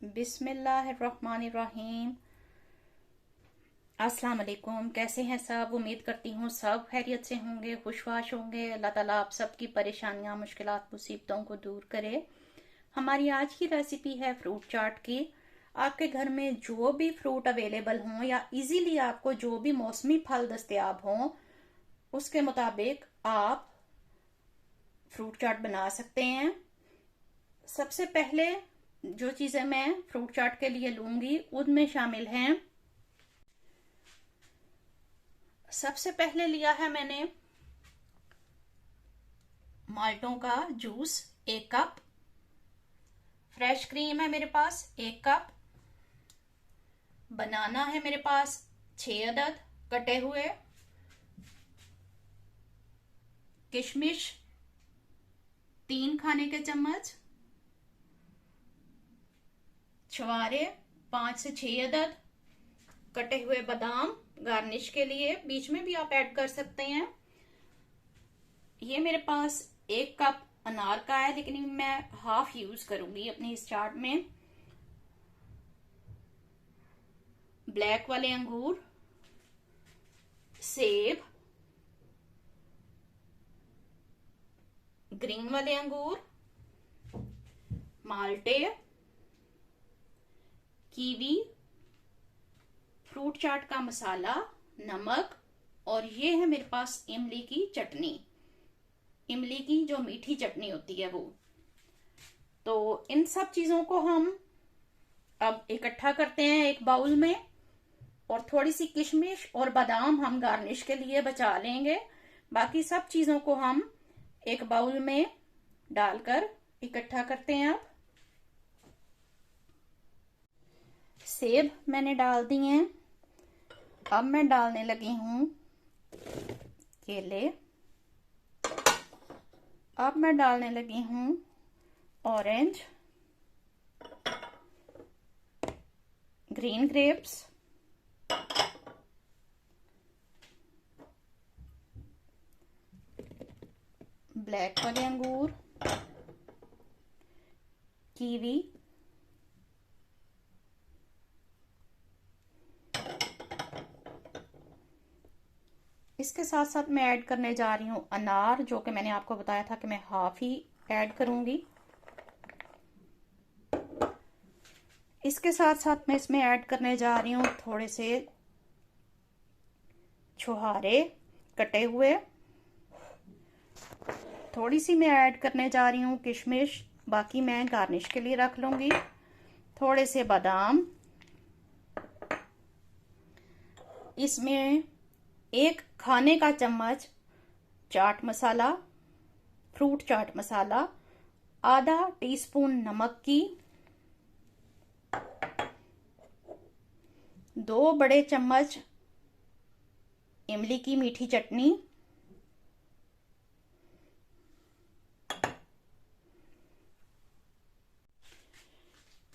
बिस्मिल्लाहिर्रहमानिर्रहीम। अस्सलाम वालेकुम। कैसे हैं सब? उम्मीद करती हूँ सब खैरियत से होंगे, खुशबाश होंगे। अल्लाह ताला आप सबकी परेशानियां, मुश्किलात, मुसीबतों को दूर करे। हमारी आज की रेसिपी है फ्रूट चाट की। आपके घर में जो भी फ्रूट अवेलेबल हों या इजीली आपको जो भी मौसमी फल दस्तयाब हों उसके मुताबिक आप फ्रूट चाट बना सकते हैं। सबसे पहले जो चीजें मैं फ्रूट चाट के लिए लूंगी उनमें शामिल हैं। सबसे पहले लिया है मैंने माल्टों का जूस 1 कप। फ्रेश क्रीम है मेरे पास 1 कप। बनाना है मेरे पास 6 अदद कटे हुए। किशमिश 3 खाने के चम्मच। छुहारे 5 से 6 अदद। कटे हुए बादाम गार्निश के लिए, बीच में भी आप ऐड कर सकते हैं। ये मेरे पास 1 कप अनार का है, लेकिन मैं हाफ यूज करूंगी अपनी इस चाट में। ब्लैक वाले अंगूर, सेब, ग्रीन वाले अंगूर, माल्टे, कीवी, फ्रूट चाट का मसाला, नमक, और ये है मेरे पास इमली की चटनी। इमली की जो मीठी चटनी होती है वो। तो इन सब चीजों को हम अब इकट्ठा करते हैं एक बाउल में, और थोड़ी सी किशमिश और बादाम हम गार्निश के लिए बचा लेंगे। बाकी सब चीजों को हम एक बाउल में डालकर इकट्ठा करते हैं। अब सेब मैंने डाल दिए हैं। अब मैं डालने लगी हूं केले। अब मैं डालने लगी हूं ऑरेंज, ग्रीन ग्रेप्स, ब्लैक वाले अंगूर, कीवी, इसके साथ साथ मैं ऐड करने जा रही हूं अनार, जो कि मैंने आपको बताया था कि मैं हाफ ही ऐड करूंगी। इसके साथ साथ मैं इसमें ऐड करने जा रही हूं थोड़े से छुहारे कटे हुए। थोड़ी सी मैं ऐड करने जा रही हूँ किशमिश, बाकी मैं गार्निश के लिए रख लूंगी। थोड़े से बादाम। इसमें 1 खाने का चम्मच चाट मसाला, फ्रूट चाट मसाला, आधा टीस्पून नमक की, 2 बड़े चम्मच इमली की मीठी चटनी,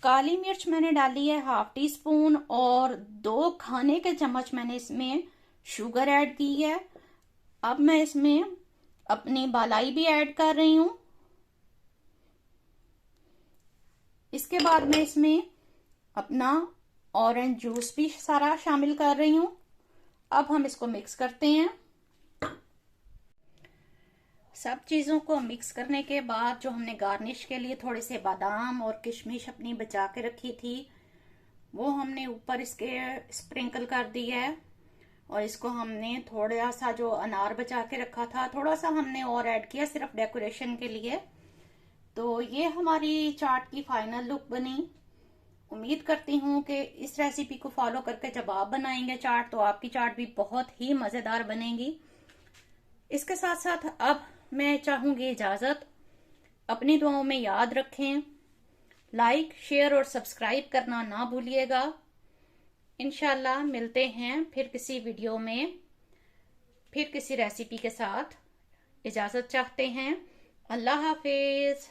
काली मिर्च मैंने डाली है हाफ टी स्पून, और 2 खाने के चम्मच मैंने इसमें शुगर ऐड की है। अब मैं इसमें अपनी बालाई भी ऐड कर रही हूं। इसके बाद मैं इसमें अपना ऑरेंज जूस भी सारा शामिल कर रही हूं। अब हम इसको मिक्स करते हैं। सब चीजों को मिक्स करने के बाद जो हमने गार्निश के लिए थोड़े से बादाम और किशमिश अपनी बचा के रखी थी वो हमने ऊपर इसके स्प्रिंकल कर दी है। और इसको हमने थोड़ा सा जो अनार बचा के रखा था थोड़ा सा हमने और ऐड किया, सिर्फ डेकोरेशन के लिए। तो ये हमारी चाट की फाइनल लुक बनी। उम्मीद करती हूँ कि इस रेसिपी को फॉलो करके जब आप बनाएंगे चाट तो आपकी चाट भी बहुत ही मजेदार बनेगी। इसके साथ साथ अब मैं चाहूंगी इजाजत। अपनी दुआओं में याद रखें। लाइक, शेयर और सब्सक्राइब करना ना भूलिएगा। इंशाल्लाह मिलते हैं फिर किसी वीडियो में, फिर किसी रेसिपी के साथ। इजाजत चाहते हैं। अल्लाह हाफिज।